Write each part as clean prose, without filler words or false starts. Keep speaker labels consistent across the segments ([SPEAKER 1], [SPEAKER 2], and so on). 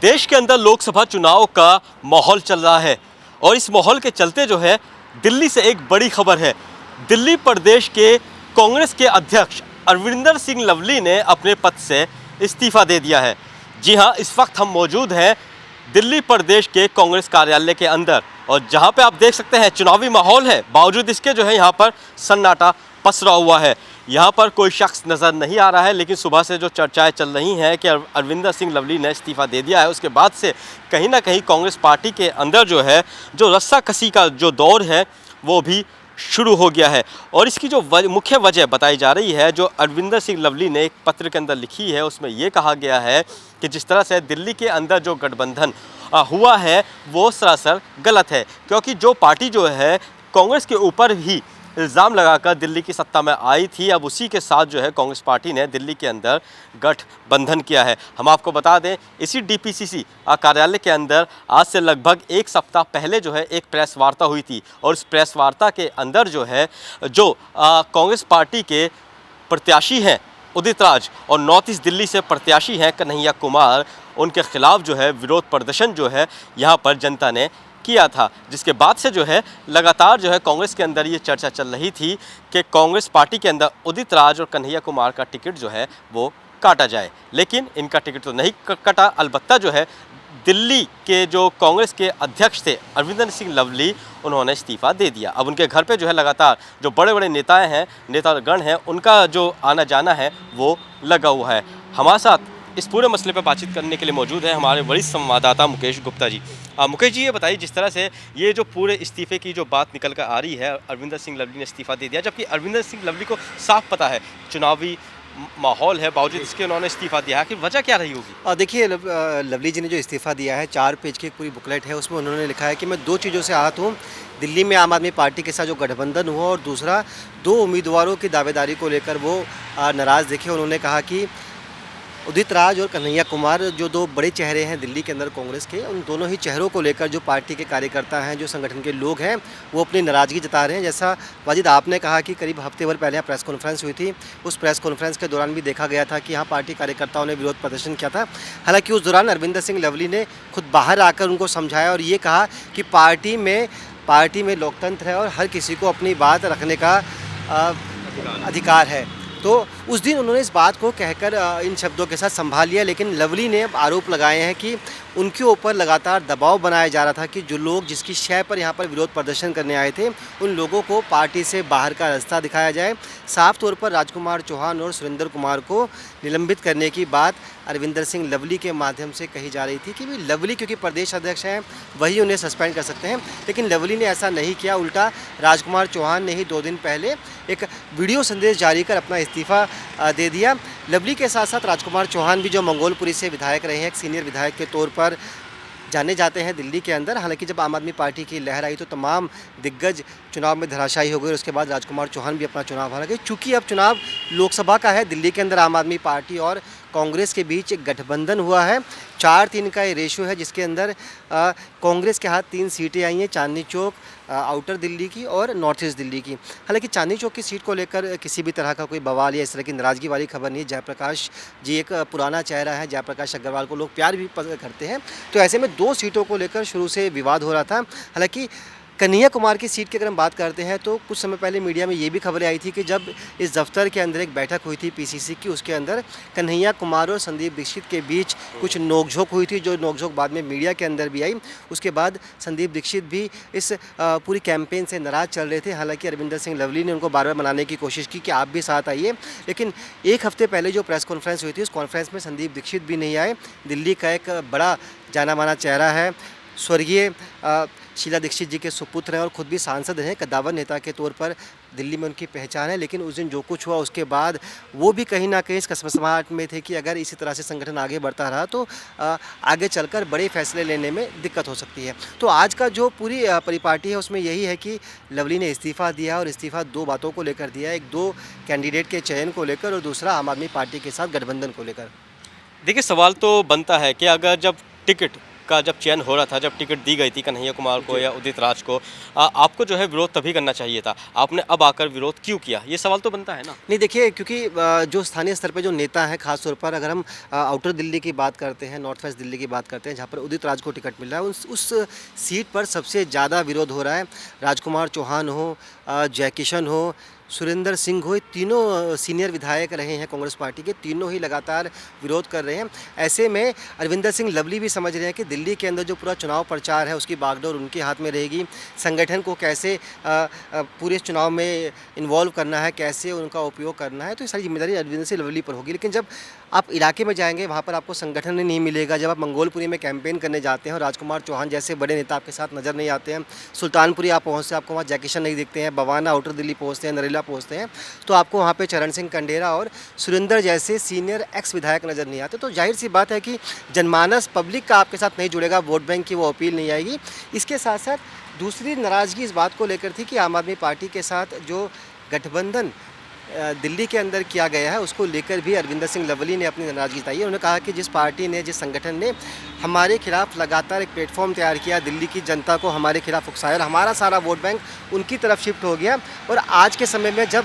[SPEAKER 1] देश के अंदर लोकसभा चुनाव का माहौल चल रहा है और इस माहौल के चलते जो है दिल्ली से एक बड़ी खबर है। दिल्ली प्रदेश के कांग्रेस के अध्यक्ष अरविंदर सिंह लवली ने अपने पद से इस्तीफा दे दिया है। जी हां, इस वक्त हम मौजूद हैं दिल्ली प्रदेश के कांग्रेस कार्यालय के अंदर और जहां पे आप देख सकते हैं चुनावी माहौल है, बावजूद इसके जो है यहाँ पर सन्नाटा पसरा हुआ है। यहाँ पर कोई शख्स नज़र नहीं आ रहा है, लेकिन सुबह से जो चर्चाएं चल रही हैं कि अरविंदर सिंह लवली ने इस्तीफ़ा दे दिया है, उसके बाद से कहीं ना कहीं कांग्रेस पार्टी के अंदर जो है जो रस्साकसी का जो दौर है वो भी शुरू हो गया है। और इसकी जो मुख्य वजह बताई जा रही है, जो अरविंदर सिंह लवली ने एक पत्र के अंदर लिखी है, उसमें ये कहा गया है कि जिस तरह से दिल्ली के अंदर जो गठबंधन हुआ है वो सरासर गलत है, क्योंकि जो पार्टी जो है कांग्रेस के ऊपर ही इल्ज़ाम लगाकर दिल्ली की सत्ता में आई थी, अब उसी के साथ जो है कांग्रेस पार्टी ने दिल्ली के अंदर गठबंधन किया है। हम आपको बता दें, इसी डीपीसीसी कार्यालय के अंदर आज से लगभग एक सप्ताह पहले जो है एक प्रेस वार्ता हुई थी और इस प्रेस वार्ता के अंदर जो है जो कांग्रेस पार्टी के प्रत्याशी हैं उदित राज और नॉर्थ ईस्ट दिल्ली से प्रत्याशी हैं कन्हैया कुमार, उनके खिलाफ जो है विरोध प्रदर्शन जो है यहाँ पर जनता ने किया था, जिसके बाद से जो है लगातार जो है कांग्रेस के अंदर ये चर्चा चल रही थी कि कांग्रेस पार्टी के अंदर उदित राज और कन्हैया कुमार का टिकट जो है वो काटा जाए, लेकिन इनका टिकट तो नहीं कटा। अलबत्ता जो है दिल्ली के जो कांग्रेस के अध्यक्ष थे अरविंदर सिंह लवली, उन्होंने इस्तीफ़ा दे दिया। अब उनके घर पे जो है लगातार जो बड़े बड़े नेतागण हैं उनका जो आना जाना है वो लगा हुआ है। हमारे साथ इस पूरे मसले पर बातचीत करने के लिए मौजूद है हमारे वरिष्ठ संवाददाता मुकेश गुप्ता जी। मुकेश जी, ये बताइए, जिस तरह से ये जो पूरे इस्तीफे की जो बात निकल कर आ रही है, अरविंदर सिंह लवली ने इस्तीफ़ा दे दिया, जबकि अरविंदर सिंह लवली को साफ पता है चुनावी माहौल है, बावजूद इसके उन्होंने इस्तीफ़ा दिया है, कि वजह क्या रही होगी?
[SPEAKER 2] देखिए, लवली जी ने जो इस्तीफ़ा दिया है, 4 पेज की एक पूरी बुकलेट है, उसमें उन्होंने लिखा है कि मैं 2 चीज़ों से आहत हूँ। दिल्ली में आम आदमी पार्टी के साथ जो गठबंधन हुआ और दूसरा 2 उम्मीदवारों की दावेदारी को लेकर वो नाराज़ दिखे। उन्होंने कहा कि उदित राज और कन्हैया कुमार जो 2 बड़े चेहरे हैं दिल्ली के अंदर कांग्रेस के, उन दोनों ही चेहरों को लेकर जो पार्टी के कार्यकर्ता हैं, जो संगठन के लोग हैं, वो अपनी नाराज़गी जता रहे हैं। जैसा वाजिद आपने कहा कि करीब हफ्ते भर पहले यहाँ प्रेस कॉन्फ्रेंस हुई थी, उस प्रेस कॉन्फ्रेंस के दौरान भी देखा गया था कि यहाँ पार्टी कार्यकर्ताओं ने विरोध प्रदर्शन किया था। हालांकि उस दौरान अरविंदर सिंह लवली ने खुद बाहर आकर उनको समझाया और ये कहा कि पार्टी में लोकतंत्र है और हर किसी को अपनी बात रखने का अधिकार है। तो उस दिन उन्होंने इस बात को कहकर इन शब्दों के साथ संभाल लिया, लेकिन लवली ने आरोप लगाए हैं कि उनके ऊपर लगातार दबाव बनाया जा रहा था कि जो लोग जिसकी शय पर यहाँ पर विरोध प्रदर्शन करने आए थे, उन लोगों को पार्टी से बाहर का रास्ता दिखाया जाए। साफ तौर पर राजकुमार चौहान और सुरेंद्र कुमार को निलंबित करने की बात अरविंदर सिंह लवली के माध्यम से कही जा रही थी कि भाई लवली क्योंकि प्रदेश अध्यक्ष हैं वही उन्हें सस्पेंड कर सकते हैं, लेकिन लवली ने ऐसा नहीं किया। उल्टा राजकुमार चौहान ने ही 2 दिन पहले एक वीडियो संदेश जारी कर अपना इस्तीफ़ा दे दिया। लवली के साथ साथ राजकुमार चौहान भी जो मंगोलपुरी से विधायक रहे हैं, एक सीनियर विधायक के तौर पर जाने जाते हैं दिल्ली के अंदर। हालांकि जब आम आदमी पार्टी की लहर आई तो तमाम दिग्गज चुनाव में धराशायी हो गए और उसके बाद राजकुमार चौहान भी अपना चुनाव हार गए। चूँकि अब चुनाव लोकसभा का है, दिल्ली के अंदर आम आदमी पार्टी और कांग्रेस के बीच एक गठबंधन हुआ है। 4-3 का ये रेशो है, जिसके अंदर कांग्रेस के हाथ 3 सीटें आई हैं, चांदनी चौक, आउटर दिल्ली की और नॉर्थ ईस्ट दिल्ली की। हालांकि चांदनी चौक की सीट को लेकर किसी भी तरह का कोई बवाल या इस तरह की नाराज़गी वाली खबर नहीं है। जयप्रकाश जी एक पुराना चेहरा है, जयप्रकाश अग्रवाल को लोग प्यार भी करते हैं, तो ऐसे में 2 सीटों को लेकर शुरू से विवाद हो रहा था। हालांकि कन्हैया कुमार की सीट की अगर हम बात करते हैं तो कुछ समय पहले मीडिया में ये भी खबरें आई थी कि जब इस दफ्तर के अंदर एक बैठक हुई थी पीसीसी की, उसके अंदर कन्हैया कुमार और संदीप दीक्षित के बीच कुछ नोकझोंक हुई थी, जो नोकझोंक बाद में मीडिया के अंदर भी आई। उसके बाद संदीप दीक्षित भी इस पूरी कैंपेन से नाराज़ चल रहे थे। हालांकि अरविंदर सिंह लवली ने उनको बार बार मनाने की कोशिश की कि आप भी साथ आइए, लेकिन एक हफ्ते पहले जो प्रेस कॉन्फ्रेंस हुई थी उस कॉन्फ्रेंस में संदीप दीक्षित भी नहीं आए। दिल्ली का एक बड़ा जाना माना चेहरा है, स्वर्गीय शीला दीक्षित जी के सुपुत्र हैं और ख़ुद भी सांसद हैं, कद्दावर नेता के तौर पर दिल्ली में उनकी पहचान है। लेकिन उस दिन जो कुछ हुआ उसके बाद वो भी कहीं ना कहीं इस कसमसाहट में थे कि अगर इसी तरह से संगठन आगे बढ़ता रहा तो आगे चलकर बड़े फैसले लेने में दिक्कत हो सकती है। तो आज का जो पूरी परिपाटी है उसमें यही है कि लवली ने इस्तीफ़ा दिया और इस्तीफ़ा 2 बातों को लेकर दिया, एक 2 कैंडिडेट के चयन को लेकर और दूसरा आम आदमी पार्टी के साथ गठबंधन को लेकर।
[SPEAKER 1] देखिए, सवाल तो बनता है कि अगर जब टिकट का जब चयन हो रहा था, जब टिकट दी गई थी कन्हैया कुमार को या उदित राज को, आपको जो है विरोध तभी करना चाहिए था, आपने अब आकर विरोध क्यों किया? ये सवाल तो बनता है ना।
[SPEAKER 2] नहीं देखिए, क्योंकि जो स्थानीय स्तर पे जो नेता हैं, खासतौर पर अगर हम आउटर दिल्ली की बात करते हैं, नॉर्थ वेस्ट दिल्ली की बात करते हैं, जहाँ पर उदित राज को टिकट मिल रहा है, उस सीट पर सबसे ज़्यादा विरोध हो रहा है। राजकुमार चौहान हो, जयकिशन हो, सुरेंद्र सिंह हो, ये तीनों सीनियर विधायक रहे हैं कांग्रेस पार्टी के, तीनों ही लगातार विरोध कर रहे हैं। ऐसे में अरविंदर सिंह लवली भी समझ रहे हैं कि दिल्ली के अंदर जो पूरा चुनाव प्रचार है उसकी बागडोर उनके हाथ में रहेगी। संगठन को कैसे पूरे चुनाव में इन्वॉल्व करना है, कैसे उनका उपयोग करना है, तो ये सारी जिम्मेदारी अरविंदर सिंह लवली पर होगी। लेकिन जब आप इलाके में जाएंगे वहाँ पर आपको संगठन नहीं मिलेगा। जब आप मंगोलपुरी में कैंपेन करने जाते हैं और राजकुमार चौहान जैसे बड़े नेता आपके साथ नज़र नहीं आते हैं, सुल्तानपुरी आप पहुँचते हैं आपको वहाँ जयकिशन नहीं दिखते हैं, बवाना आउटर दिल्ली पहुँचते हैं, नरेला पहुँचते हैं, तो आपको वहाँ पे चरण सिंह कंडेरा और सुरेंद्र जैसे सीनियर एक्स विधायक नज़र नहीं आते। तो जाहिर सी बात है कि जनमानस पब्लिक का आपके साथ नहीं जुड़ेगा, वोट बैंक की वो अपील नहीं आएगी। इसके साथ साथ दूसरी नाराज़गी इस बात को लेकर थी कि आम आदमी पार्टी के साथ जो गठबंधन दिल्ली के अंदर किया गया है उसको लेकर भी अरविंदर सिंह लवली ने अपनी नाराज़गी जताई है। उन्होंने कहा कि जिस पार्टी ने, जिस संगठन ने हमारे खिलाफ लगातार एक प्लेटफॉर्म तैयार किया, दिल्ली की जनता को हमारे खिलाफ उकसाया और हमारा सारा वोट बैंक उनकी तरफ शिफ्ट हो गया, और आज के समय में जब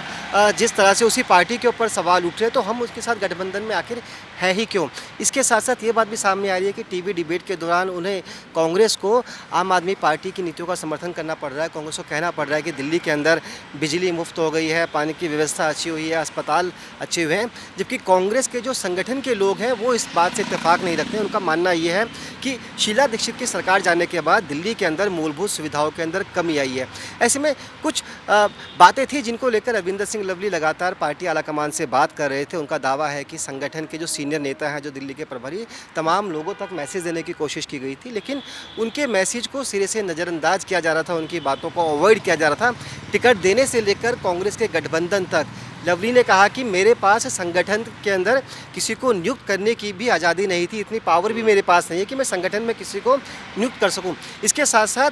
[SPEAKER 2] जिस तरह से उसी पार्टी के ऊपर सवाल उठ रहे तो हम उसके साथ गठबंधन में आखिर है ही क्यों। इसके साथ साथ ये बात भी सामने आ रही है कि टीवी डिबेट के दौरान उन्हें कांग्रेस को आम आदमी पार्टी की नीतियों का समर्थन करना पड़ रहा है। कांग्रेस को कहना पड़ रहा है कि दिल्ली के अंदर बिजली मुफ्त हो गई है, पानी की व्यवस्था अच्छी हुई है, अस्पताल अच्छे हुए हैं, जबकि कांग्रेस के जो संगठन के लोग हैं वो इस बात से इत्तेफाक नहीं रखते। उनका मानना ये है कि शीला दीक्षित की सरकार जाने के बाद दिल्ली के अंदर मूलभूत सुविधाओं के अंदर कमी आई है। ऐसे में कुछ बातें थी जिनको लेकर अरविंदर सिंह लवली लगातार पार्टी आलाकमान से बात कर रहे थे। उनका दावा है कि संगठन के जो सीनियर नेता हैं, जो दिल्ली के प्रभारी, तमाम लोगों तक मैसेज देने की कोशिश की गई थी, लेकिन उनके मैसेज को सिरे से नज़रअंदाज किया जा रहा था, उनकी बातों को अवॉइड किया जा रहा था। टिकट देने से लेकर कांग्रेस के गठबंधन तक लवली ने कहा कि मेरे पास संगठन के अंदर किसी को नियुक्त करने की भी आज़ादी नहीं थी, इतनी पावर भी मेरे पास नहीं है कि मैं संगठन में किसी को नियुक्त कर सकूं। इसके साथ साथ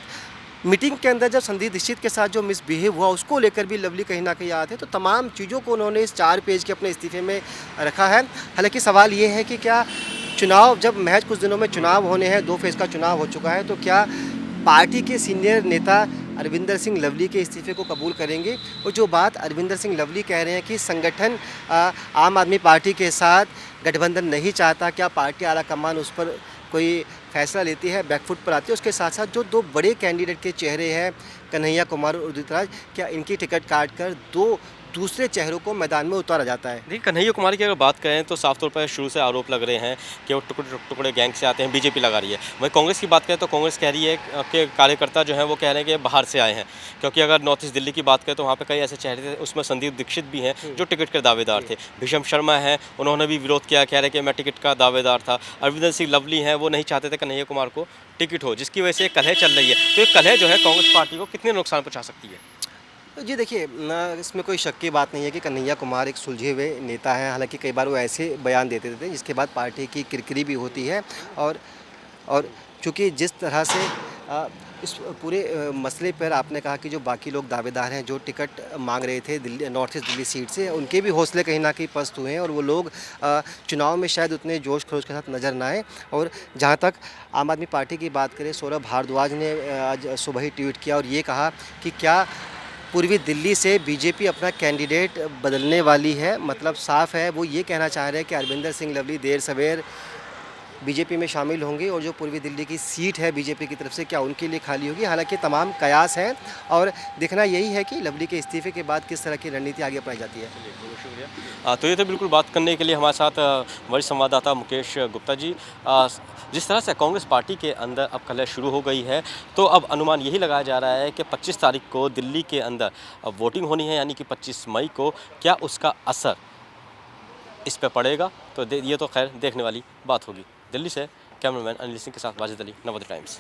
[SPEAKER 2] मीटिंग के अंदर जब संदीप दीक्षित के साथ जो मिसबिहेव हुआ उसको लेकर भी लवली कहीं ना कहीं आते, तो तमाम चीज़ों को उन्होंने इस 4 पेज के अपने इस्तीफे में रखा है। हालांकि सवाल ये है कि क्या चुनाव, जब महज कुछ दिनों में चुनाव होने हैं, 2 फेज़ का चुनाव हो चुका है, तो क्या पार्टी के सीनियर नेता अरविंदर सिंह लवली के इस्तीफे को कबूल करेंगे? और जो बात अरविंदर सिंह लवली कह रहे हैं कि संगठन आम आदमी पार्टी के साथ गठबंधन नहीं चाहता, क्या पार्टी आलाकमान उस पर कोई फैसला लेती है, बैकफुट पर आती है? उसके साथ साथ जो 2 बड़े कैंडिडेट के चेहरे हैं, कन्हैया कुमार और उदित राज, क्या इनकी टिकट काट कर 2 दूसरे चेहरों को मैदान में उतारा जाता है?
[SPEAKER 1] देखिए, कन्हैया कुमार की अगर बात करें तो साफ तौर पर शुरू से आरोप लग रहे हैं कि वो टुकड़े गैंग से आते हैं, बीजेपी लगा रही है। वहीं कांग्रेस की बात करें तो कांग्रेस कह रही है कि कार्यकर्ता जो हैं वो कह रहे हैं कि बाहर से आए हैं, क्योंकि अगर नॉर्थ ईस्ट दिल्ली की बात करें तो वहाँ पे कई ऐसे चेहरे थे, उसमें संदीप दीक्षित भी हैं जो टिकट के दावेदार थे, भीषम शर्मा हैं, उन्होंने भी विरोध किया, कह रहे कि मैं टिकट का दावेदार था। अरविंदर सिंह लवली हैं, वो नहीं चाहते थे कन्हैया कुमार को टिकट हो, जिसकी वजह से कलह चल रही है। तो ये कलह जो है कांग्रेस पार्टी को कितने नुकसान पहुँचा सकती है?
[SPEAKER 2] जी देखिए, इसमें कोई शक की बात नहीं है कि कन्हैया कुमार एक सुलझे हुए नेता हैं। हालांकि कई बार वो ऐसे बयान देते थे जिसके बाद पार्टी की किरकिरी भी होती है, और चूँकि जिस तरह से इस पूरे मसले पर आपने कहा कि जो बाकी लोग दावेदार हैं जो टिकट मांग रहे थे Delhi, north east Delhi seat से, उनके भी हौसले कहीं ना कहीं पस्त हुए हैं और वो लोग चुनाव में शायद उतने जोश खरोश के साथ नज़र ना आए। और जहाँ तक आम आदमी पार्टी की बात करें, सौरभ भारद्वाज ने आज सुबह ही ट्वीट किया और ये कहा कि क्या पूर्वी दिल्ली से बीजेपी अपना कैंडिडेट बदलने वाली है। मतलब साफ है, वो ये कहना चाह रहे हैं कि अरविंदर सिंह लवली देर सवेर बीजेपी में शामिल होंगे और जो पूर्वी दिल्ली की सीट है बीजेपी की तरफ से क्या उनके लिए खाली होगी। हालांकि तमाम कयास हैं और देखना यही है कि लवली के इस्तीफे के बाद किस तरह की रणनीति आगे अपनाई जाती है।
[SPEAKER 1] बहुत शुक्रिया। तो ये तो बिल्कुल बात करने के लिए हमारे साथ वरिष्ठ संवाददाता मुकेश गुप्ता जी। जिस तरह से कांग्रेस पार्टी के अंदर अब कलह शुरू हो गई है, तो अब अनुमान यही लगाया जा रहा है कि 25 तारीख को दिल्ली के अंदर वोटिंग होनी है, यानी कि 25 मई को। क्या उसका असर इस पे पड़ेगा, तो ये तो खैर देखने वाली बात होगी। दिल्ली से कैमरामैन अनिल सिंह के साथ वाजिद अली, नवोदय टाइम्स।